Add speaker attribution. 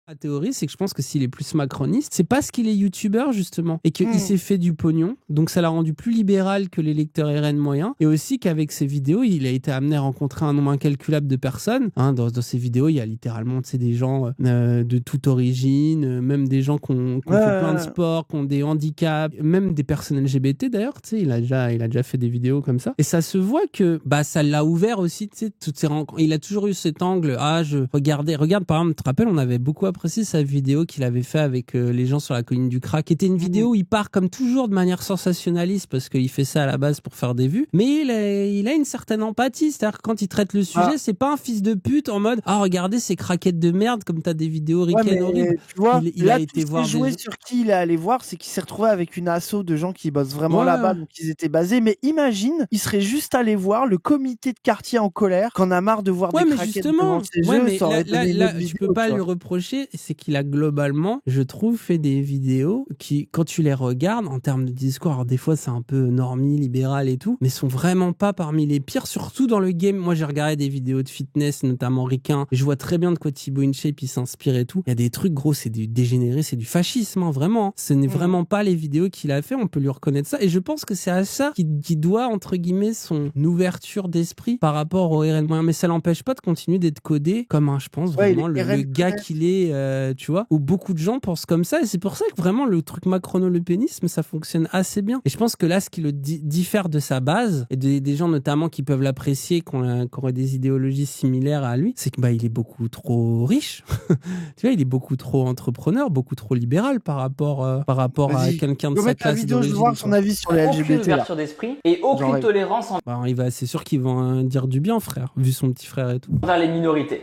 Speaker 1: La théorie, c'est que je pense que s'il est plus macroniste, c'est parce qu'il est youtubeur, justement, et qu'il s'est fait du pognon. Donc, ça l'a rendu plus libéral que les lecteurs RN moyens. Et aussi qu'avec ses vidéos, il a été amené à rencontrer un nombre incalculable de personnes. Hein, dans ses vidéos, il y a littéralement des gens de toute origine, même des gens qui ont fait plein de sports, qui ont des handicaps, même des personnes LGBT d'ailleurs. Il a déjà fait des vidéos comme ça. Et ça se voit que ça l'a ouvert aussi, toutes ces rencontres. Il a toujours eu cet angle. Regarde, par exemple, tu te rappelles, on avait beaucoup apprécié sa vidéo qu'il avait fait avec les gens sur la colline du Crack, qui était une vidéo où il part comme toujours de manière sensationnaliste parce qu'il fait ça à la base pour faire des vues, mais il a une certaine empathie, c'est-à-dire que quand il traite le sujet, c'est pas un fils de pute en mode regardez ces craquettes de merde comme t'as des vidéos Riken horribles.
Speaker 2: Tu vois,
Speaker 1: il a été voir
Speaker 2: joué sur qui il est allé voir, c'est qu'il s'est retrouvé avec une asso de gens qui bossent vraiment là-bas, donc ils étaient basés. Mais imagine, il serait juste allé voir le comité de quartier en colère, qu'on a marre de voir des craquettes devant ses jeux.
Speaker 1: Mais là, je peux pas lui reprocher, c'est qu'il a globalement, je trouve, fait des vidéos qui, quand tu les regardes en termes de discours, alors des fois c'est un peu normie, libéral et tout, mais sont vraiment pas parmi les pires, surtout dans le game. Moi j'ai regardé des vidéos de fitness, notamment Ricain, et je vois très bien de quoi Thibaut InShape il s'inspire et tout. Il y a des trucs gros, c'est du dégénéré, c'est du fascisme, hein, vraiment. Ce n'est vraiment pas les vidéos qu'il a fait, on peut lui reconnaître ça, et je pense que c'est à ça qu'il doit, entre guillemets, son ouverture d'esprit par rapport au RL moyen, mais ça l'empêche pas de continuer d'être codé comme je pense vraiment le gars qu'il est, tu vois, où beaucoup de gens pensent comme ça, et c'est pour ça que vraiment le truc macrono-lepénisme ça fonctionne assez bien. Et je pense que là, ce qui le diffère de sa base et des gens notamment qui peuvent l'apprécier, qui auraient des idéologies similaires à lui, c'est que il est beaucoup trop riche. Tu vois, il est beaucoup trop entrepreneur, beaucoup trop libéral par rapport à quelqu'un de sa classe d'origine.
Speaker 2: Je veux voir son avis sur les LGBT.
Speaker 3: Aucune ouverture d'esprit et aucune tolérance
Speaker 1: c'est sûr qu'ils vont dire du bien, frère, vu son petit frère et tout.
Speaker 3: envers les minorités.